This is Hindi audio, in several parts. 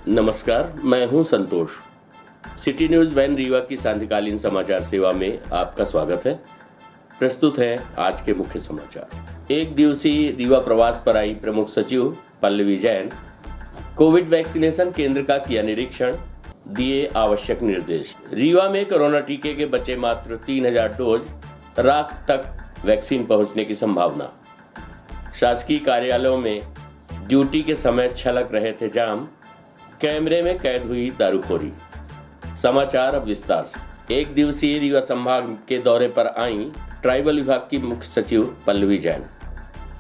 नमस्कार, मैं हूं संतोष। सिटी न्यूज वैन रीवा की सांध्यकालीन समाचार सेवा में आपका स्वागत है। प्रस्तुत है आज के मुख्य समाचार। एक दिवसीय रीवा प्रवास पर आई प्रमुख सचिव पल्लवी जैन, कोविड वैक्सीनेशन केंद्र का किया निरीक्षण, दिए आवश्यक निर्देश। रीवा में कोरोना टीके के बचे मात्र 3000 डोज, रात तक वैक्सीन पहुंचने की संभावना। शासकीय कार्यालयों में ड्यूटी के समय छलक रहे थे जाम, कैमरे में कैद हुई दारूखोरी। समाचार अब विस्तार से। एक दिवसीय रीवा संभाग के दौरे पर आई ट्राइबल विभाग की मुख्य सचिव पल्लवी जैन।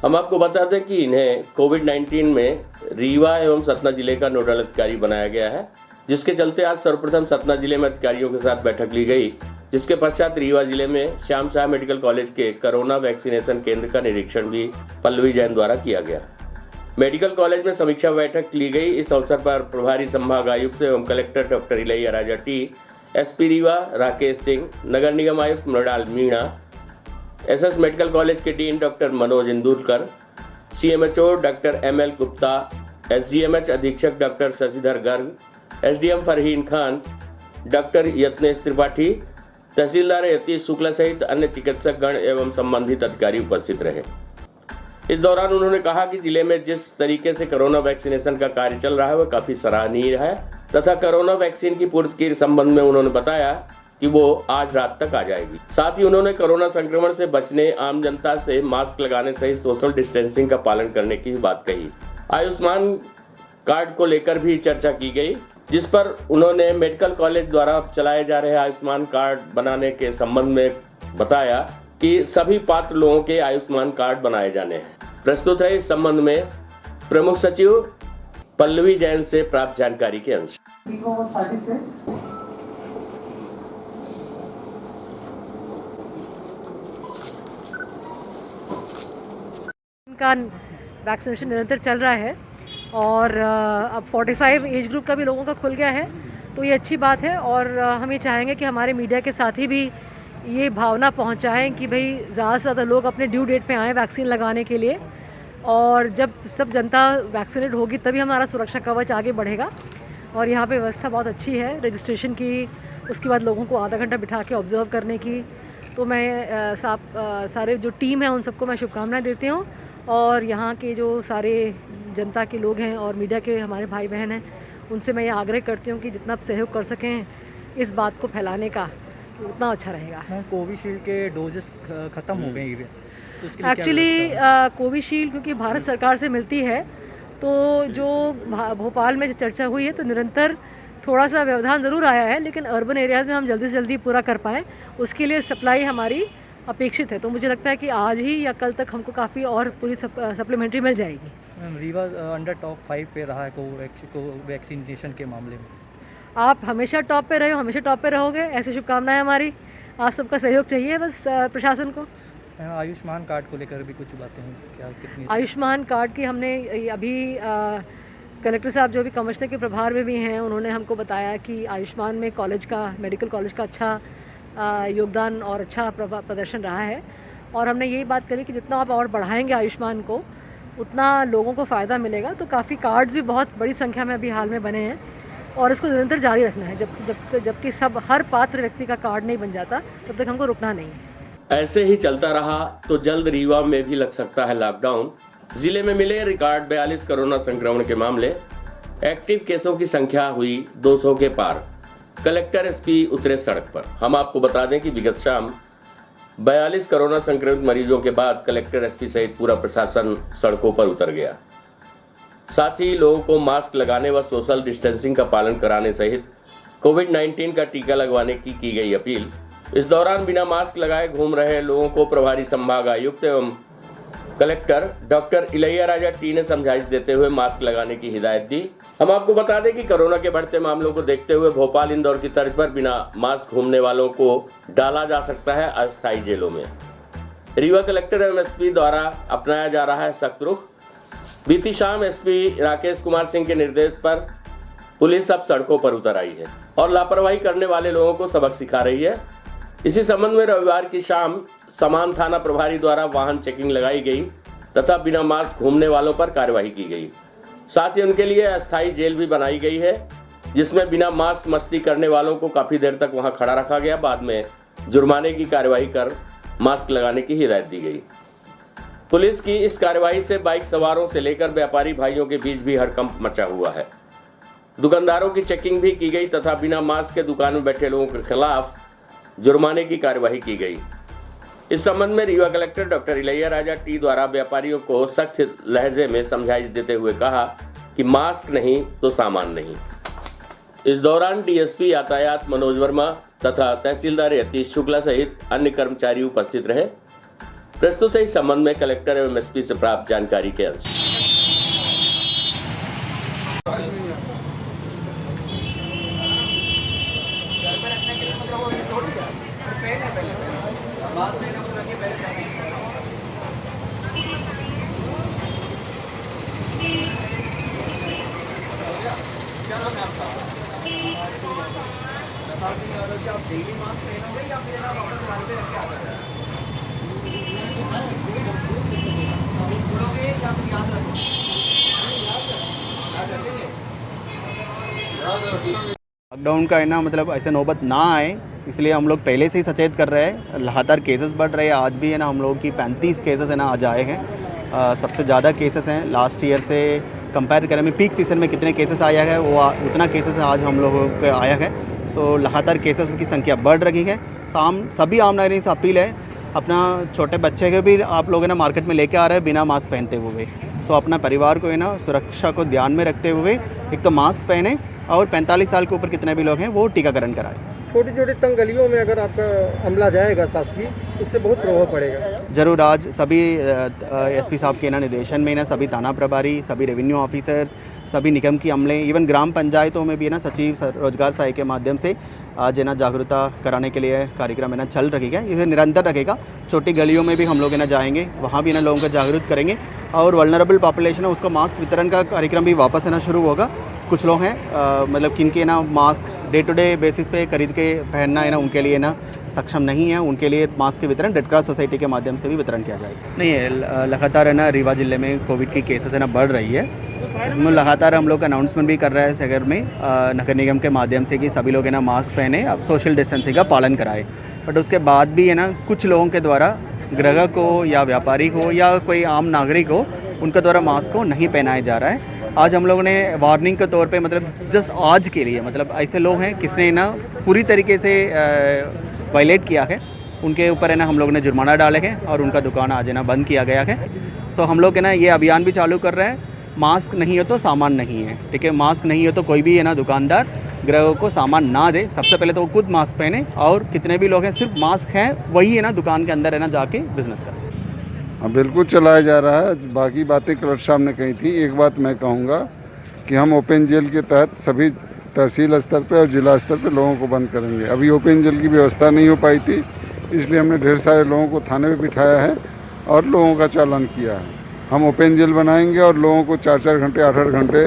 हम आपको बता दें कि इन्हें कोविड-19 में रीवा एवं सतना जिले का नोडल अधिकारी बनाया गया है, जिसके चलते आज सर्वप्रथम सतना जिले में अधिकारियों के साथ बैठक ली गई, जिसके पश्चात रीवा जिले में श्याम शाह मेडिकल कॉलेज के कोरोना वैक्सीनेशन केंद्र का निरीक्षण भी पल्लवी जैन द्वारा किया गया। मेडिकल कॉलेज में समीक्षा बैठक ली गई। इस अवसर पर प्रभारी संभाग आयुक्त एवं collector doctor Ilaiyaraja T, SP Rewa Rakesh Singh, नगर निगम आयुक्त Mrinal Meena, SS medical college के dean doctor Manoj Indulkar, CMHO doctor ML Gupta, SGMH अधीक्षक doctor Shashidhar Garg, SDM Farheen Khan, doctor Yatnesh Tripathi, तहसीलदार यतीश शुक्ला सहित अन्य चिकित्सक गण एवं संबंधित अधिकारी उपस्थित रहे। इस दौरान उन्होंने कहा कि जिले में जिस तरीके से कोरोना वैक्सीनेशन का कार्य चल रहा है वह काफी सराहनीय है तथा कोरोना वैक्सीन की पूर्ति के संबंध में उन्होंने बताया कि वो आज रात तक आ जाएगी। साथ ही उन्होंने कोरोना संक्रमण से बचने आम जनता से मास्क लगाने सहित सोशल डिस्टेंसिंग का पालन करने की बात कही। आयुष्मान कार्ड को लेकर भी चर्चा की गई, जिस पर उन्होंने मेडिकल कॉलेज द्वारा चलाए जा रहे आयुष्मान कार्ड बनाने के संबंध में बताया कि सभी पात्र लोगों के आयुष्मान कार्ड बनाए जाने हैं। प्रस्तुत है इस संबंध में प्रमुख सचिव पल्लवी जैन से प्राप्त जानकारी के अंश। का वैक्सीनेशन निरंतर चल रहा है और अब 45 एज ग्रुप का भी लोगों का खुल गया है, तो ये अच्छी बात है। और हम ये चाहेंगे कि हमारे मीडिया के साथी भी ये भावना पहुंचाएं कि भाई ज़्यादा से ज़्यादा लोग अपने ड्यू डेट पे आएँ वैक्सीन लगाने के लिए, और जब सब जनता वैक्सीनेट होगी तभी हमारा सुरक्षा कवच आगे बढ़ेगा। और यहाँ पे व्यवस्था बहुत अच्छी है रजिस्ट्रेशन की, उसके बाद लोगों को आधा घंटा बिठा के ऑब्जर्व करने की। तो मैं सारे जो टीम है उन सबको मैं शुभकामनाएं देती हूँ, और यहाँ के जो सारे जनता के लोग हैं और मीडिया के हमारे भाई बहन हैं उनसे मैं ये आग्रह करती हूँ कि जितना आप सहयोग कर सकें इस बात को फैलाने का, उतना अच्छा रहेगा। कोविशील्ड के डोजेस ख़त्म हो गए हैं, तो उसके लिए एक्चुअली कोविशील्ड क्योंकि भारत सरकार से मिलती है, तो जो भोपाल में चर्चा हुई है तो निरंतर थोड़ा सा व्यवधान ज़रूर आया है, लेकिन अर्बन एरियाज़ में हम जल्दी से जल्दी पूरा कर पाएँ उसके लिए सप्लाई हमारी अपेक्षित है। तो मुझे लगता है कि आज ही या कल तक हमको काफ़ी और पूरी सप्लीमेंट्री मिल जाएगी। रीवा अंडर टॉप 5 पे रहा है वैक्सीनेशन के मामले में। आप हमेशा टॉप पे रहे हो, हमेशा टॉप पे रहोगे, ऐसी शुभकामनाएं हमारी। आप सबका सहयोग चाहिए बस प्रशासन को। आयुष्मान कार्ड को लेकर भी कुछ बातें हैं क्या? कितनी आयुष्मान कार्ड की हमने अभी कलेक्टर साहब जो भी कमिश्नर के प्रभार में भी हैं उन्होंने हमको बताया कि आयुष्मान में कॉलेज का, मेडिकल कॉलेज का अच्छा योगदान और अच्छा प्रदर्शन रहा है। और हमने यही बात करी कि जितना आप और बढ़ाएंगे आयुष्मान को उतना लोगों को फ़ायदा मिलेगा। तो काफ़ी कार्ड्स भी बहुत बड़ी संख्या में अभी हाल में बने हैं और इसको निरंतर जारी रखना है। जबकि सब हर पात्र व्यक्ति का कार्ड नहीं बन जाता तब तक हमको रुकना नहीं है। ऐसे ही चलता रहा तो जल्द रीवा में भी लग सकता है लॉकडाउन। जिले में मिले रिकॉर्ड 42 कोरोना संक्रमण के मामले, एक्टिव केसों की संख्या हुई 200 के पार। कलेक्टर एसपी उतरे सड़क पर। हम आपको बता दें कि विगत शाम 42 कोरोना संक्रमित मरीजों के बाद कलेक्टर एसपी सहित पूरा प्रशासन सड़कों पर उतर गया। साथ ही लोगों को मास्क लगाने व सोशल डिस्टेंसिंग का पालन कराने सहित कोविड-19 का टीका लगवाने की गई अपील। इस दौरान बिना मास्क लगाए घूम रहे लोगों को प्रभारी संभाग आयुक्त एवं collector doctor Ilaiyaraja T ने समझाइश देते हुए मास्क लगाने की हिदायत दी। हम आपको बता दें कि कोरोना के बढ़ते मामलों को देखते हुए भोपाल इंदौर की तर्ज पर बिना मास्क घूमने वालों को डाला जा सकता है अस्थायी जेलों में। रीवा कलेक्टर एवं एसपी द्वारा अपनाया जा रहा है सख्त रुख। बीती शाम एसपी राकेश कुमार सिंह के निर्देश पर पुलिस अब सड़कों पर उतर आई है और लापरवाही करने वाले लोगों को सबक सिखा रही है। इसी संबंध में रविवार की शाम समान थाना प्रभारी द्वारा वाहन चेकिंग लगाई गई तथा बिना मास्क घूमने वालों पर कार्रवाई की गई। साथ ही उनके लिए अस्थायी जेल भी बनाई गई है, जिसमें बिना मास्क मस्ती करने वालों को काफी देर तक वहां खड़ा रखा गया। बाद में जुर्माने की कार्रवाई कर मास्क लगाने की हिदायत दी गई। पुलिस की इस कार्रवाई से बाइक सवारों से लेकर व्यापारी भाइयों के बीच भी हड़कंप मचा हुआ है। दुकानदारों की चेकिंग भी की गई तथा बिना मास्क के दुकान में बैठे लोगों के खिलाफ जुर्माने की कार्यवाही की गई। इस संबंध में Rewa collector doctor Ilaiyaraja T द्वारा व्यापारियों को सख्त लहजे में समझाइश देते हुए कहा कि मास्क नहीं तो सामान नहीं। इस दौरान डीएसपी यातायात मनोज वर्मा तथा तहसीलदार यतीश शुक्ला सहित अन्य कर्मचारी उपस्थित रहे। प्रस्तुत है इस संबंध में कलेक्टर एवं एसपी से प्राप्त जानकारी के अंश। आप डेली मास्क पहनोगे या फिर आप वापस दुकान पे रख के आ जाओगे? बोलोगे या फिर याद रखोगे? याद रखेंगे? लॉकडाउन का है ना, मतलब ऐसे नौबत ना आए, इसलिए हम लोग पहले से ही सचेत कर रहे हैं। लगातार केसेस बढ़ रहे हैं। आज भी है ना हम लोगों की 35 केसेस है ना आज आए हैं। सबसे ज़्यादा केसेस हैं लास्ट ईयर से कंपेयर करें में। पीक सीजन में कितने केसेस आया है वो उतना केसेस आज हम लोगों पे आया है। सो लगातार केसेस की संख्या बढ़ रही है। सभी आम नागरिक से अपील है, अपना छोटे बच्चे के भी आप लोग है ना मार्केट में लेके आ रहे हैं बिना मास्क पहनते हुए। सो अपना परिवार को है ना सुरक्षा को ध्यान में रखते हुए एक तो मास्क पहने और 45 साल के ऊपर कितने भी लोग हैं वो टीकाकरण कराएं। छोटी छोटी तंग गलियों में अगर आपका अमला जाएगा शासकीय, उससे बहुत प्रभाव पड़ेगा। जरूर आज सभी एसपी साहब के ना निर्देशन में ना सभी थाना प्रभारी, सभी रेवेन्यू ऑफिसर्स, सभी निगम की अमले, इवन ग्राम पंचायतों में भी ना सचिव रोजगार सहायक के माध्यम से आज है ना जागरूकता कराने के लिए कार्यक्रम है ना चल रही है। ये निरंतर रहेगा। छोटी गलियों में भी हम लोग है ना जाएंगे, वहाँ भी ना लोगों को जागरूक करेंगे और वल्नरेबल पॉपुलेशन है उसको मास्क वितरण का कार्यक्रम भी वापस है ना शुरू होगा। कुछ लोग हैं मतलब किनके ना mask day to day basis पे खरीद के पहनना है ना उनके लिए ना सक्षम नहीं है, उनके लिए मास्क के वितरण रेड क्रॉस सोसाइटी के माध्यम से भी वितरण किया जाएगा। नहीं है, लगातार है ना रीवा जिले में कोविड की केसेस है ना बढ़ रही है। लगातार हम लोग अनाउंसमेंट भी कर रहे हैं शहर में नगर निगम के माध्यम से कि सभी लोग है ना मास्क पहने, अब सोशल डिस्टेंसिंग का पालन कराएं। बट उसके बाद भी है ना कुछ लोगों के द्वारा ग्राहक हो या व्यापारी हो या कोई आम नागरिक हो, उनके द्वारा मास्क को नहीं पहनाया जा रहा है। आज हम लोगों ने वार्निंग के तौर पे मतलब जस्ट आज के लिए मतलब ऐसे लोग हैं किसने ना पूरी तरीके से वायलेट किया है, उनके ऊपर है ना हम लोगों ने जुर्माना डाले हैं और उनका दुकान आज है ना बंद किया गया है। सो हम लोग है ना ये अभियान भी चालू कर रहे हैं। मास्क नहीं हो तो सामान नहीं है, ठीक है। मास्क नहीं हो तो कोई भी है ना दुकानदार ग्राहकों को सामान ना दे। सबसे पहले तो वो खुद मास्क पहने और कितने भी लोग हैं सिर्फ मास्क हैं वही है ना दुकान के अंदर है ना जाके बिजनेस करें। हाँ, बिल्कुल चलाया जा रहा है। बाकी बातें कलेक्टर साहब ने कही थी। एक बात मैं कहूँगा कि हम ओपन जेल के तहत सभी तहसील स्तर पर और जिला स्तर पर लोगों को बंद करेंगे। अभी ओपन जेल की व्यवस्था नहीं हो पाई थी, इसलिए हमने ढेर सारे लोगों को थाने में बिठाया है और लोगों का चालान किया है। हम ओपन जेल बनाएंगे और लोगों को 4-4 घंटे 8-8 घंटे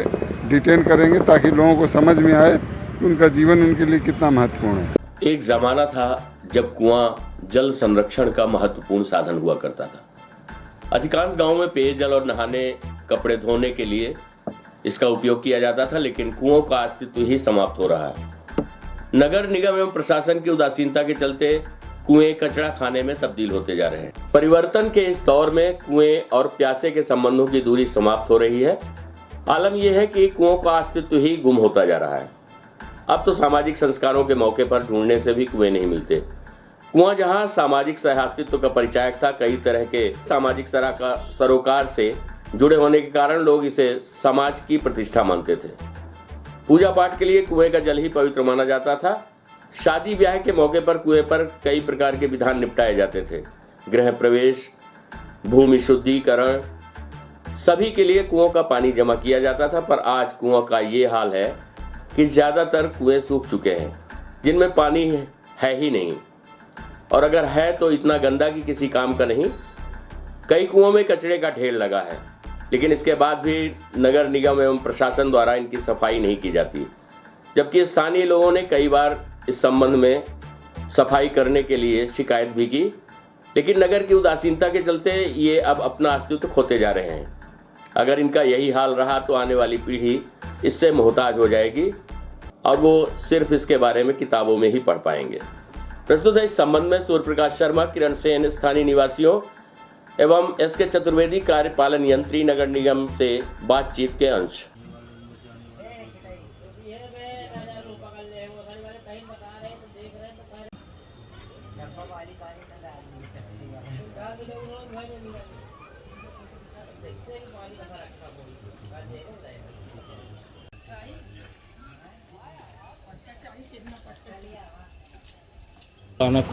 डिटेन करेंगे ताकि लोगों को समझ में आए कि उनका जीवन उनके लिए कितना महत्वपूर्ण है। एक जमाना था जब कुआं जल संरक्षण का महत्वपूर्ण साधन हुआ करता था। अधिकांश गांवों में पेयजल और नहाने, कपड़े धोने के लिए इसका उपयोग किया जाता था, लेकिन कुओं का अस्तित्व ही समाप्त हो रहा है। नगर निगम एवं प्रशासन की उदासीनता के चलते कुएं कचरा खाने में तब्दील होते जा रहे हैं। परिवर्तन के इस दौर में कुएं और प्यासे के संबंधों की दूरी समाप्त हो रही है। आलम यह है कि कुओं का अस्तित्व ही गुम होता जा रहा है। अब तो सामाजिक संस्कारों के मौके पर ढूंढने से भी कुएं नहीं मिलते। कुआं जहां सामाजिक सहअस्तित्व का परिचायक था, कई तरह के सामाजिक सरोकार से जुड़े होने के कारण लोग इसे समाज की प्रतिष्ठा मानते थे। पूजा पाठ के लिए कुएं का जल ही पवित्र माना जाता था। शादी ब्याह के मौके पर कुएं पर कई प्रकार के विधान निपटाए जाते थे। गृह प्रवेश, भूमि शुद्धिकरण, सभी के लिए कुओं का पानी जमा किया जाता था। पर आज कुओं का ये हाल है कि ज्यादातर कुएं सूख चुके हैं, जिनमें पानी है ही नहीं, और अगर है तो इतना गंदा कि किसी काम का नहीं। कई कुओं में कचरे का ढेर लगा है, लेकिन इसके बाद भी नगर निगम एवं प्रशासन द्वारा इनकी सफाई नहीं की जाती, जबकि स्थानीय लोगों ने कई बार इस संबंध में सफाई करने के लिए शिकायत भी की, लेकिन नगर की उदासीनता के चलते ये अब अपना अस्तित्व खोते जा रहे हैं। अगर इनका यही हाल रहा तो आने वाली पीढ़ी इससे मोहताज हो जाएगी और वो सिर्फ इसके बारे में किताबों में ही पढ़ पाएंगे। प्रस्तुत है इस संबंध में सूर्य प्रकाश शर्मा, किरण सेन स्थानीय निवासियों एवं एसके चतुर्वेदी कार्यपालन यंत्री नगर निगम से बातचीत के अंश।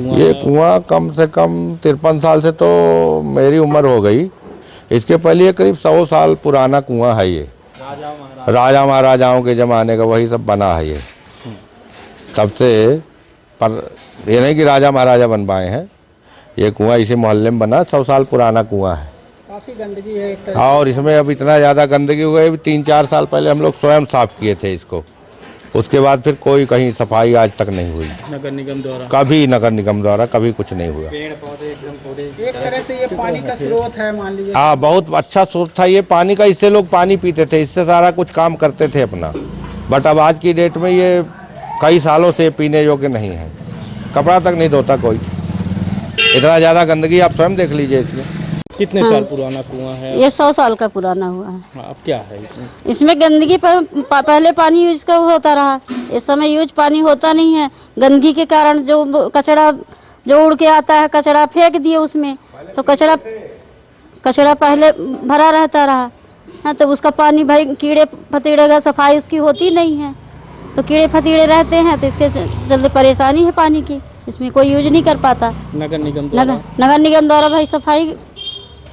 ये कुआं कम से कम 53 साल से तो मेरी उम्र हो गई। इसके पहले ये करीब 100 साल पुराना कुआं है। ये राजा महाराजाओं के ज़माने का वही सब बना है ये तब से। पर ये नहीं कि राजा महाराजा बन पाए हैं। ये कुआं इसी मोहल्ले में बना, 100 साल पुराना कुआं है। काफ़ी गंदगी है और इसमें अब इतना ज़्यादा गंदगी हो गई। 3-4 साल पहले हम लोग स्वयं साफ किए थे इसको। उसके बाद फिर कोई कहीं सफाई आज तक नहीं हुई। नगर निगम द्वारा नगर निगम द्वारा कभी कुछ नहीं हुआ। पेड़ पौधे एकदम एक तरह से ये पानी का स्रोत है, मान लीजिए। हाँ, बहुत अच्छा स्रोत था ये पानी का। इससे लोग पानी पीते थे, इससे सारा कुछ काम करते थे अपना। बट अब आज की डेट में ये कई सालों से पीने योग्य नहीं है। कपड़ा तक नहीं धोता कोई। इतना ज़्यादा गंदगी आप स्वयं देख लीजिए इसमें। कितने साल पुराना कुआं है? ये 100 साल का पुराना हुआ है। अब क्या है इसमें? इसमें गंदगी पहले पानी यूज का होता रहा। इस समय यूज पानी होता नहीं है। गंदगी के कारण जो कचरा जो उड़ के आता है, कचरा फेंक दिए उसमें, तो कचरा पहले भरा रहता रहा। हाँ, तो उसका पानी भाई कीड़े फतीड़े का सफाई उसकी होती नहीं है, तो कीड़े फतीड़े रहते हैं, तो इसके जल्दी परेशानी है पानी की। इसमें कोई यूज नहीं कर पाता। नगर निगम द्वारा भाई सफाई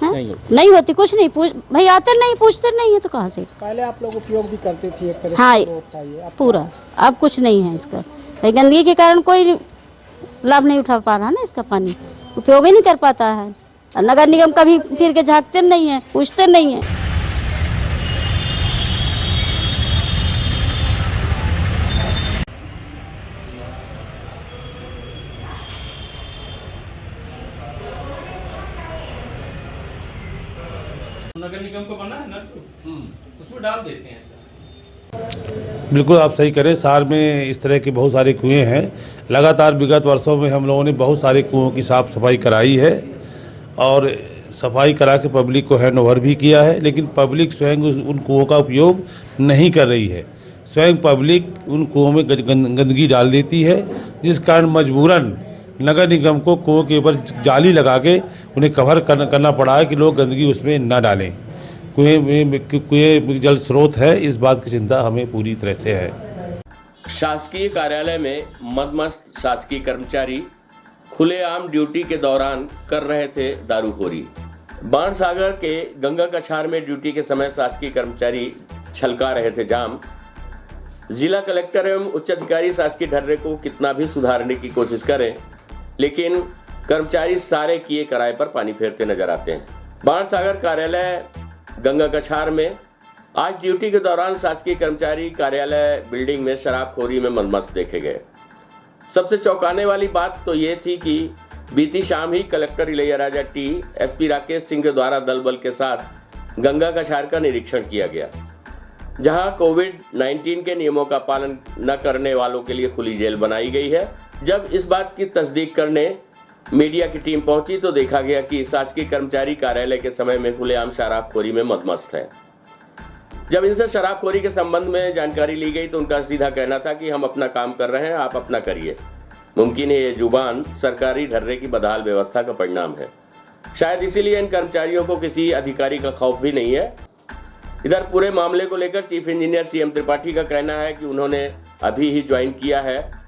नहीं होती, कुछ नहीं भाई आते नहीं, पूछते नहीं है, तो कहाँ से। पहले आप लोग उपयोग भी करते थे एक तरह हाँ, पूरा। अब कुछ नहीं है इसका भाई। गंदगी के कारण कोई लाभ नहीं उठा पा रहा ना, इसका पानी उपयोग ही नहीं कर पाता है। और नगर निगम कभी फिर के झांकते नहीं है, पूछते नहीं है। नगर निगम को बना है ना, उसमें डाल देते हैं। बिल्कुल आप सही करें। शहर में इस तरह के बहुत सारे कुएं हैं। लगातार विगत वर्षों में हम लोगों ने बहुत सारे कुओं की साफ़ सफाई कराई है और सफाई करा के पब्लिक को हैंड ओवर भी किया है। लेकिन पब्लिक स्वयं उन कुओं का उपयोग नहीं कर रही है। स्वयं पब्लिक उन कुओं में गंदगी डाल देती है, जिस कारण मजबूरन नगर निगम को कुओं के ऊपर जाली लगा के उन्हें कवर करना पड़ा है कि लोग गंदगी उसमें न डालें। कुएं जल स्रोत है, इस बात की चिंता हमें पूरी तरह से है। शासकीय कार्यालय में मदमस्त शासकीय कर्मचारी खुलेआम ड्यूटी के दौरान कर रहे थे दारूखोरी। बाणसागर के गंगा कछार में ड्यूटी के समय शासकीय कर्मचारी छलका रहे थे जाम। जिला कलेक्टर एवं उच्च अधिकारी शासकीय ढर्रे को कितना भी सुधारने की कोशिश करें, लेकिन कर्मचारी सारे किए कराए पर पानी फेरते नजर आते हैं। बाणसागर कार्यालय गंगा कछार में आज ड्यूटी के दौरान शासकीय कर्मचारी कार्यालय बिल्डिंग में शराबखोरी में मदमस्त देखे गए। सबसे चौंकाने वाली बात तो ये थी कि बीती शाम ही collector Ilaiyaraja T, SP Rakesh Singh के द्वारा दल बल के साथ गंगा कछार का निरीक्षण किया गया, जहां कोविड-19 के नियमों का पालन न करने वालों के लिए खुली जेल बनाई गई है। जब इस बात की तस्दीक करने मीडिया की टीम पहुंची तो देखा गया कि शासकीय कर्मचारी कार्यालय के समय में खुलेआम शराबखोरी में मदमस्त है। जब इनसे शराबखोरी के संबंध में जानकारी ली गई तो उनका सीधा कहना था कि हम अपना काम कर रहे हैं, आप अपना करिए। मुमकिन है ये जुबान सरकारी ढर्रे की बदहाल व्यवस्था का परिणाम है। शायद इसीलिए इन कर्मचारियों को किसी अधिकारी का खौफ भी नहीं है। इधर पूरे मामले को लेकर चीफ इंजीनियर सीएम त्रिपाठी का कहना है कि उन्होंने अभी ही ज्वाइन किया है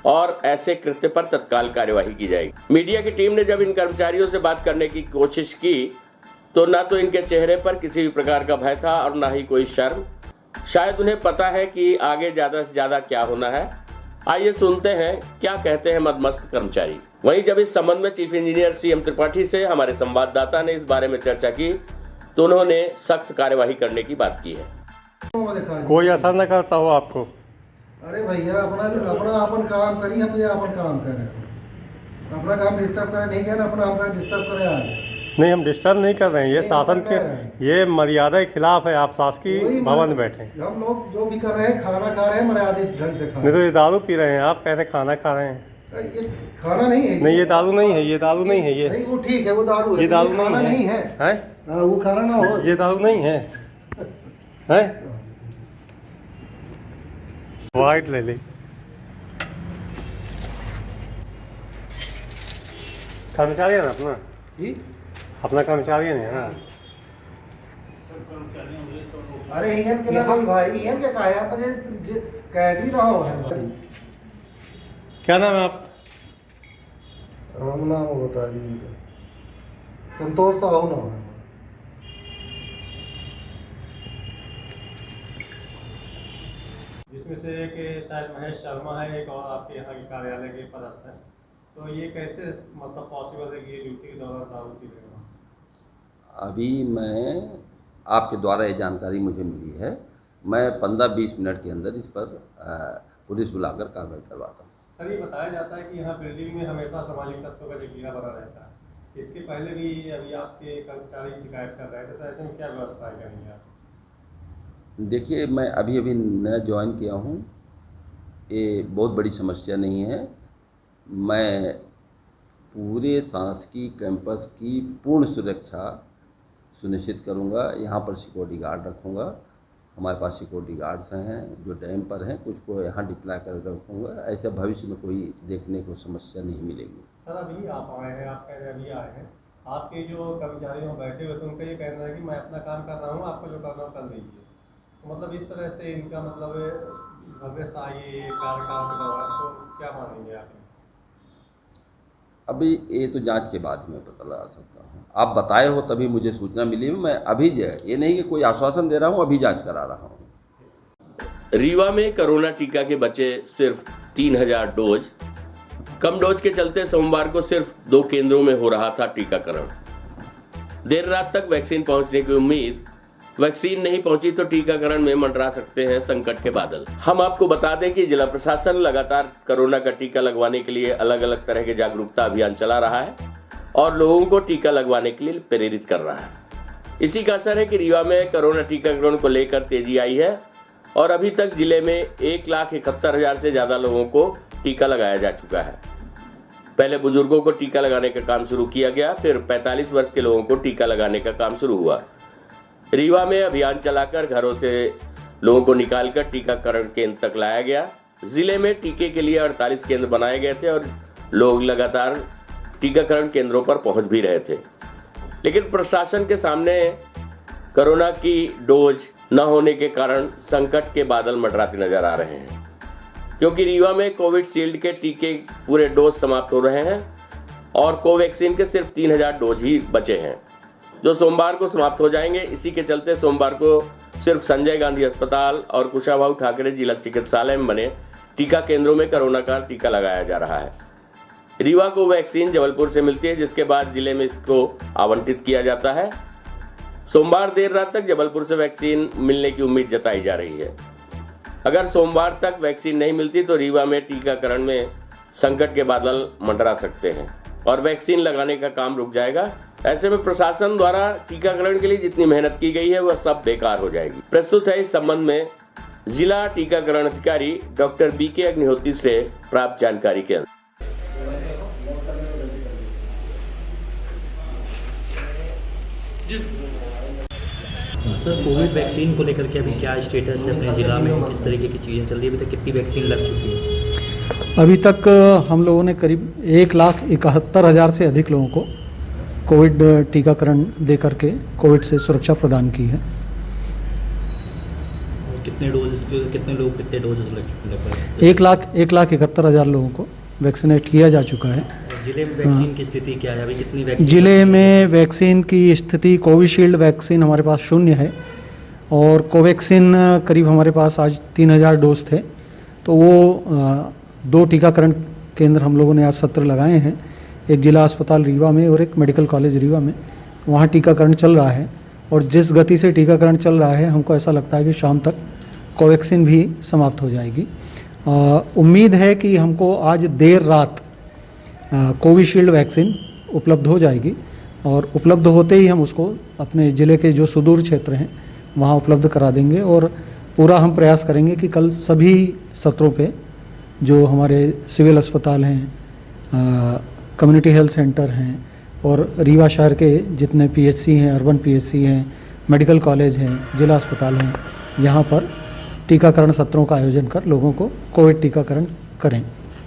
और ऐसे कृत्य पर तत्काल कार्यवाही की जाएगी। मीडिया की टीम ने जब इन कर्मचारियों से बात करने की कोशिश की तो ना तो इनके चेहरे पर किसी भी प्रकार का भय था और ना ही कोई शर्म। शायद उन्हें पता है कि आगे ज्यादा से ज्यादा क्या होना है। आइए सुनते हैं क्या कहते हैं मदमस्त कर्मचारी। वहीं जब इस संबंध में चीफ इंजीनियर सीएम त्रिपाठी से हमारे संवाददाता ने इस बारे में चर्चा की तो उन्होंने सख्त कार्यवाही करने की बात की है। कोई असर न करता हो आपको? अरे भैया अपना अपन काम करिए, हम ये अपन काम करें, अपना काम डिस्टर्ब करें नहीं, क्या ना अपना आपका डिस्टर्ब करें आज नहीं, हम डिस्टर्ब नहीं कर रहे हैं। ये शासन के, ये मर्यादा के खिलाफ है। आप शासकीय भवन में बैठे हैं। हम लोग जो भी कर रहे हैं, खाना खा रहे हैं, मर्यादित ढंग से खा नहीं तो ये दारू पी रहे हैं, आप कहते हैं खाना खा रहे हैं। ये खाना नहीं है। नहीं, ये दारू नहीं है, ये दारू नहीं है। ये नहीं, वो ठीक है, वो दारू है। ये दारू खाना नहीं है। हैं? वो खाना ना हो। ये दारू नहीं है, हैं? वाइट ले ली। कर्मचारी है ना अपना जी, अपना कर्मचारी है ना। अरे इहन के ना भाई, इहन के काहे आप मुझे कैदी ना हो है। क्या नाम है आप? हम नाम बता दीजिए। संतोष साहू नाम है। जिसमें से एक शायद महेश शर्मा है, एक और आपके यहाँ के कार्यालय के पदस्थ है। तो ये कैसे मतलब पॉसिबल है कि ये ड्यूटी के दौरान दारू पी रहे हो? अभी मैं आपके द्वारा ये जानकारी मुझे मिली है। मैं 15-20 मिनट के अंदर इस पर पुलिस बुलाकर कार्रवाई करवाता हूँ। सर, ये बताया जाता है कि यहाँ बिल्डिंग में हमेशा सामाजिक तत्वों का जखीरा बना रहता है। इसके पहले भी अभी आपके कर्मचारी शिकायत कर रहे थे, तो ऐसे में क्या व्यवस्था करेंगे आप? देखिए, मैं अभी अभी नया ज्वाइन किया हूँ। ये बहुत बड़ी समस्या नहीं है। मैं पूरे शासकीय कैंपस की पूर्ण सुरक्षा सुनिश्चित करूंगा। यहाँ पर सिक्योरिटी गार्ड रखूंगा। हमारे पास सिक्योरिटी गार्ड्स हैं जो डैम पर हैं, कुछ को यहाँ डिप्लॉय कर रखूँगा। ऐसे भविष्य में कोई देखने को समस्या नहीं मिलेगी। सर, अभी आप आए हैं, आप कह रहे हैं अभी आए हैं, आपके जो कर्मचारी वहाँ बैठे हुए थे उनका ये कहना है कि मैं अपना काम कर रहा हूँ, आपको जो करना कर दीजिए। तो मतलब इस तरह से इनका मतलब हमेशा ये कार्यकाल के दौरान, तो क्या मानेंगे आप? अभी ये तो जांच के बाद मैं पता लगा सकता हूँ। आप बताए हो तभी मुझे सूचना मिली। मैं अभी ये नहीं कि कोई आश्वासन दे रहा हूँ, अभी जांच करा रहा हूँ। रीवा में कोरोना टीका के बचे सिर्फ 3000 डोज। कम डोज के चलते सोमवार को सिर्फ 2 केंद्रों में हो रहा था टीकाकरण। देर रात तक वैक्सीन पहुंचने की उम्मीद। वैक्सीन नहीं पहुंची तो टीकाकरण में मंडरा सकते हैं संकट के बादल। हम आपको बता दें कि जिला प्रशासन लगातार कोरोना का टीका लगवाने के लिए अलग अलग तरह के जागरूकता अभियान चला रहा है और लोगों को टीका लगवाने के लिए प्रेरित कर रहा है। इसी का असर है कि रीवा में कोरोना टीकाकरण को लेकर तेजी आई है और अभी तक जिले में 1,71,000 से ज्यादा लोगों को टीका लगाया जा चुका है। पहले बुजुर्गों को टीका लगाने का काम शुरू किया गया, फिर 45 वर्ष के लोगों को टीका लगाने का काम शुरू हुआ। रीवा में अभियान चलाकर घरों से लोगों को निकालकर टीकाकरण केंद्र तक लाया गया। जिले में टीके के लिए 48 केंद्र बनाए गए थे और लोग लगातार टीकाकरण केंद्रों पर पहुंच भी रहे थे। लेकिन प्रशासन के सामने कोरोना की डोज न होने के कारण संकट के बादल मंडराते नजर आ रहे हैं, क्योंकि रीवा में कोविशील्ड के टीके पूरे डोज समाप्त हो रहे हैं और कोवैक्सीन के सिर्फ 3000 डोज ही बचे हैं, जो सोमवार को समाप्त हो जाएंगे। इसी के चलते सोमवार को सिर्फ संजय गांधी अस्पताल और कुशाभाऊ ठाकरे जिला चिकित्सालय में बने टीका केंद्रों में कोरोना का टीका लगाया जा रहा है। रीवा को वैक्सीन जबलपुर से मिलती है, जिसके बाद जिले में इसको आवंटित किया जाता है। सोमवार देर रात तक जबलपुर से वैक्सीन मिलने की उम्मीद जताई जा रही है। अगर सोमवार तक वैक्सीन नहीं मिलती तो रीवा में टीकाकरण में संकट के बादल मंडरा सकते हैं और वैक्सीन लगाने का काम रुक जाएगा। ऐसे में प्रशासन द्वारा टीकाकरण के लिए जितनी मेहनत की गई है वह सब बेकार हो जाएगी। प्रस्तुत है इस संबंध में जिला टीकाकरण अधिकारी डॉक्टर BK अग्निहोत्री से प्राप्त जानकारी के अनुसार। सर, कोविड वैक्सीन को लेकर के अभी क्या स्टेटस है अपने ज़िला में, किस तरीके की चीज़ें चल रही है? अभी तक कितनी वैक्सीन लग चुकी है? अभी तक हम लोगों ने करीब 1,71,000 से अधिक लोगों को कोविड टीकाकरण दे करके कोविड से सुरक्षा प्रदान की है। कितने लोग कितने डोजेस लग चुके हैं? 1,71,000 लोगों को वैक्सीनेट किया जा चुका है। जिले में वैक्सीन की स्थिति क्या है? अभी कितनी वैक्सीन? जिले में वैक्सीन की स्थिति, कोविशील्ड वैक्सीन हमारे पास 0 है और कोवैक्सीन करीब हमारे पास आज 3000 डोज थे। तो वो 2 टीकाकरण केंद्र हम लोगों ने आज 17 लगाए हैं, एक जिला अस्पताल रीवा में और एक मेडिकल कॉलेज रीवा में। वहाँ टीकाकरण चल रहा है और जिस गति से टीकाकरण चल रहा है हमको ऐसा लगता है कि शाम तक कोवैक्सीन भी समाप्त हो जाएगी। उम्मीद है कि हमको आज देर रात कोविशील्ड वैक्सीन उपलब्ध हो जाएगी और उपलब्ध होते ही हम उसको अपने ज़िले के जो सुदूर क्षेत्र हैं वहाँ उपलब्ध करा देंगे। और पूरा हम प्रयास करेंगे कि कल सभी सत्रों पे जो हमारे सिविल अस्पताल हैं, कम्युनिटी हेल्थ सेंटर हैं और रीवा शहर के जितने पीएचसी हैं, अर्बन पीएचसी हैं, मेडिकल कॉलेज हैं, जिला अस्पताल हैं, यहाँ पर टीकाकरण सत्रों का आयोजन कर लोगों को कोविड टीकाकरण करें।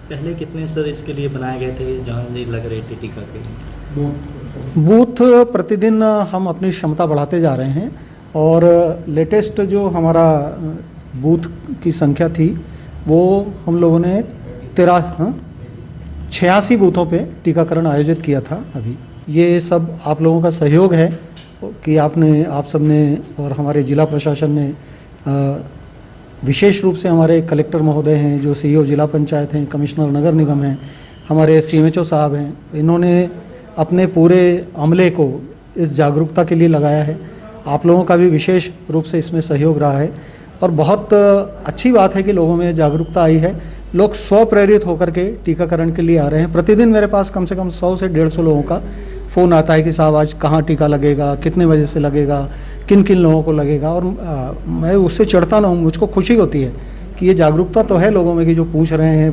पहले कितने सर इसके लिए बनाए गए थे जहाँ लग रहे थे टीका के? बूथ प्रतिदिन हम अपनी क्षमता बढ़ाते जा रहे हैं और लेटेस्ट जो हमारा बूथ की संख्या थी वो हम लोगों ने 86 बूथों पे टीकाकरण आयोजित किया था। अभी ये सब आप लोगों का सहयोग है कि आप सब ने और हमारे जिला प्रशासन ने विशेष रूप से हमारे कलेक्टर महोदय हैं, जो सीईओ जिला पंचायत हैं, कमिश्नर नगर निगम हैं, हमारे सीएमएचओ साहब हैं, इन्होंने अपने पूरे अमले को इस जागरूकता के लिए लगाया है। आप लोगों का भी विशेष रूप से इसमें सहयोग रहा है और बहुत अच्छी बात है कि लोगों में जागरूकता आई है। लोग स्वप्रेरित होकर के टीकाकरण के लिए आ रहे हैं। प्रतिदिन मेरे पास कम से कम 100 से 150 लोगों का फ़ोन आता है कि साहब आज कहाँ टीका लगेगा, कितने बजे से लगेगा, किन किन लोगों को लगेगा। और मैं उससे चढ़ता ना हूँ, मुझको खुशी होती है कि ये जागरूकता तो है लोगों में कि जो पूछ रहे हैं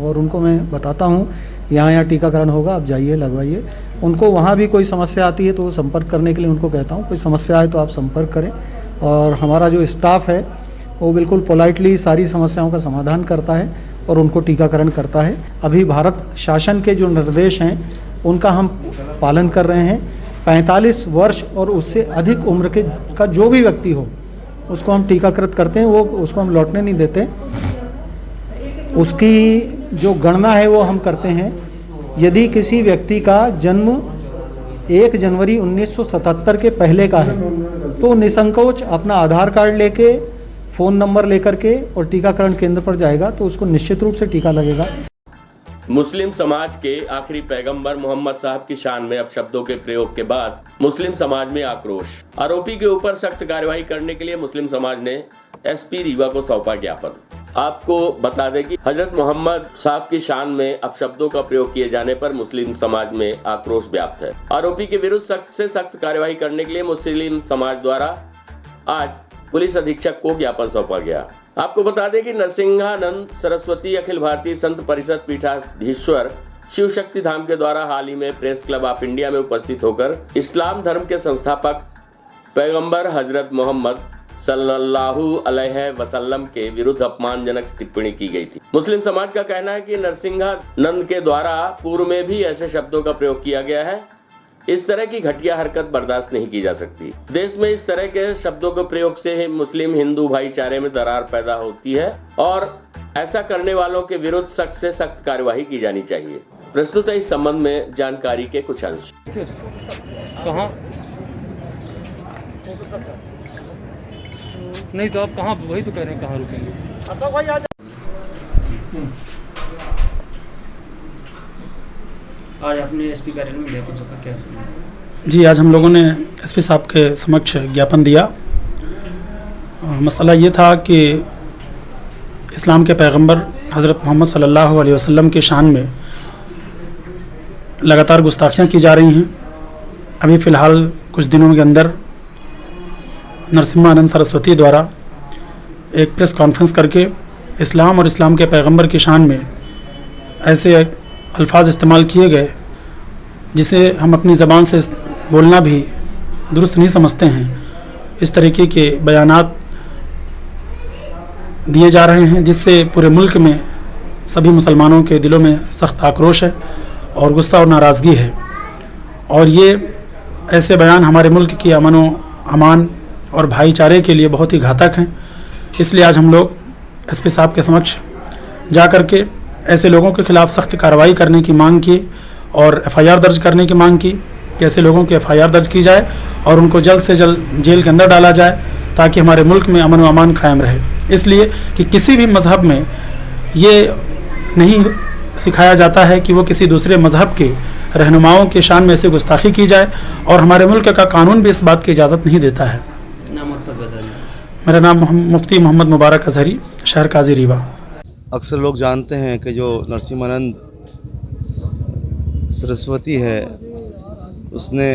और उनको मैं बताता हूँ यहाँ टीकाकरण होगा, आप जाइए लगवाइए। उनको वहाँ भी कोई समस्या आती है तो संपर्क करने के लिए उनको कहता हूँ कोई समस्या आए तो आप संपर्क करें। और हमारा जो स्टाफ है वो बिल्कुल पोलाइटली सारी समस्याओं का समाधान करता है और उनको टीकाकरण करता है। अभी भारत शासन के जो निर्देश हैं उनका हम पालन कर रहे हैं। 45 वर्ष और उससे अधिक उम्र का जो भी व्यक्ति हो उसको हम टीकाकृत करते हैं, वो उसको हम लौटने नहीं देते। उसकी जो गणना है वो हम करते हैं। यदि किसी व्यक्ति का जन्म 1 जनवरी 1977 के पहले का है तो निसंकोच अपना आधार कार्ड लेके, फ़ोन नंबर लेकर के और टीकाकरण केंद्र पर जाएगा तो उसको निश्चित रूप से टीका लगेगा। मुस्लिम समाज के आखिरी पैगंबर मोहम्मद साहब की शान में अपशब्दों के प्रयोग के बाद मुस्लिम समाज में आक्रोश। आरोपी के ऊपर सख्त कार्रवाई करने के लिए मुस्लिम समाज ने एसपी रीवा को सौंपा ज्ञापन। आपको बता दें कि हजरत मोहम्मद साहब की शान में अपशब्दों का प्रयोग किए जाने पर मुस्लिम समाज में आक्रोश व्याप्त है। आरोपी के विरुद्ध सख्त से सख्त कार्रवाई करने के लिए मुस्लिम समाज द्वारा आज पुलिस अधीक्षक को ज्ञापन सौंपा गया। आपको बता दें कि नरसिंहानंद सरस्वती अखिल भारतीय संत परिषद पीठाधीश्वर शिव शक्ति धाम के द्वारा हाल ही में प्रेस क्लब ऑफ इंडिया में उपस्थित होकर इस्लाम धर्म के संस्थापक पैगंबर हजरत मोहम्मद सल्लल्लाहु अलैहि वसल्लम के विरुद्ध अपमानजनक टिप्पणी की गई थी। मुस्लिम समाज का कहना है कि नरसिंहानंद के द्वारा पूर्व में भी ऐसे शब्दों का प्रयोग किया गया है। इस तरह की घटिया हरकत बर्दाश्त नहीं की जा सकती। देश में इस तरह के शब्दों के प्रयोग से मुस्लिम हिंदू भाईचारे में दरार पैदा होती है और ऐसा करने वालों के विरुद्ध सख्त से सख्त कार्यवाही की जानी चाहिए। प्रस्तुत है इस संबंध में जानकारी के कुछ अंश। कहाँ नहीं तो आप कहाँ, वही तो कह रहे हैं कहाँ रुकेंगे। आज आपने एसपी कार्यालय में ज्ञापन सौंपा, क्या? जी, आज हम लोगों ने एसपी साहब के समक्ष ज्ञापन दिया। मसला ये था कि इस्लाम के पैगंबर हज़रत मोहम्मद सल्लल्लाहु अलैहि वसल्लम की शान में लगातार गुस्ताखियाँ की जा रही हैं। अभी फ़िलहाल कुछ दिनों के अंदर नरसिम्हानंद सरस्वती द्वारा एक प्रेस कॉन्फ्रेंस करके इस्लाम और इस्लाम के पैगंबर की शान में ऐसे अल्फाज इस्तेमाल किए गए जिसे हम अपनी ज़बान से बोलना भी दुरुस्त नहीं समझते हैं। इस तरीके के बयानात दिए जा रहे हैं जिससे पूरे मुल्क में सभी मुसलमानों के दिलों में सख्त आक्रोश है और गुस्सा और नाराज़गी है। और ये ऐसे बयान हमारे मुल्क की अमन व अमान और भाईचारे के लिए बहुत ही घातक हैं। इसलिए आज हम लोग एसपी साहब के समक्ष जा कर के ऐसे लोगों के खिलाफ़ सख्त कार्रवाई करने की मांग की और एफआईआर दर्ज करने की मांग की कि ऐसे लोगों की एफआईआर दर्ज की जाए और उनको जल्द से जल्द जेल के अंदर डाला जाए ताकि हमारे मुल्क में अमन व अमान कायम रहे। इसलिए कि किसी भी मज़हब में ये नहीं सिखाया जाता है कि वो किसी दूसरे मज़हब के रहनुमाओं की शान में से गुस्ताखी की जाए और हमारे मुल्क का कानून भी इस बात की इजाज़त नहीं देता है। नाम और पद बताइए। मेरा नाम मुफ्ती मोहम्मद मुबारक अजहरी, शहर काजी रीवा। अक्सर लोग जानते हैं कि जो नरसिम्हानंद सरस्वती है उसने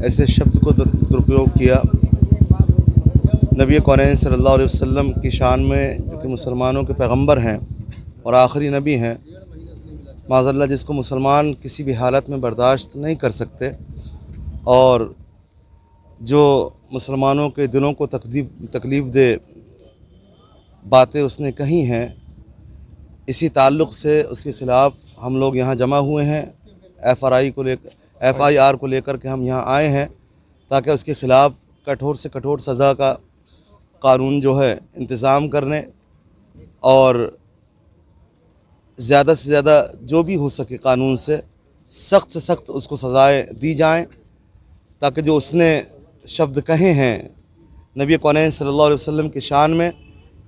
ऐसे शब्द को दुरुपयोग किया नबी कौनैन सल्लल्लाहु अलैहि वसल्लम की शान में, जो कि मुसलमानों के पैगंबर हैं और आखिरी नबी हैं, माज़अल्लाह, जिसको मुसलमान किसी भी हालत में बर्दाश्त नहीं कर सकते और जो मुसलमानों के दिलों को तकलीफ़ दे बातें उसने कही हैं, इसी ताल्लुक़ से उसके ख़िलाफ़ हम लोग यहाँ जमा हुए हैं। FIR को लेकर के हम यहाँ आए हैं ताकि उसके ख़िलाफ़ कठोर से कठोर सज़ा का कानून जो है इंतज़ाम करने और ज़्यादा से ज़्यादा जो भी हो सके कानून से सख्त उसको सज़ाएँ दी जाएं, ताकि जो उसने शब्द कहे हैं नबी कौनैन सल्लल्लाहु अलैहि वसल्लम की शान में,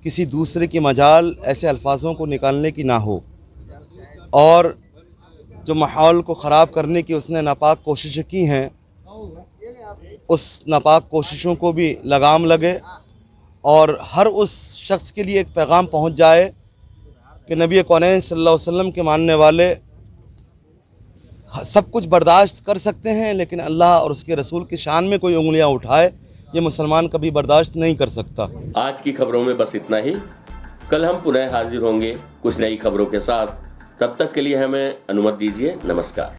किसी दूसरे की मजाल ऐसे अल्फाजों को निकालने की ना हो और जो माहौल को ख़राब करने की उसने नापाक कोशिशें की हैं, उस नापाक कोशिशों को भी लगाम लगे और हर उस शख्स के लिए एक पैगाम पहुंच जाए कि नबी कौनैन सल्लल्लाहु अलैहि वसल्लम के मानने वाले सब कुछ बर्दाश्त कर सकते हैं, लेकिन अल्लाह और उसके रसूल की शान में कोई उंगलियां उठाए, ये मुसलमान कभी बर्दाश्त नहीं कर सकता। आज की खबरों में बस इतना ही। कल हम पुनः हाजिर होंगे कुछ नई खबरों के साथ। तब तक के लिए हमें अनुमति दीजिए। नमस्कार।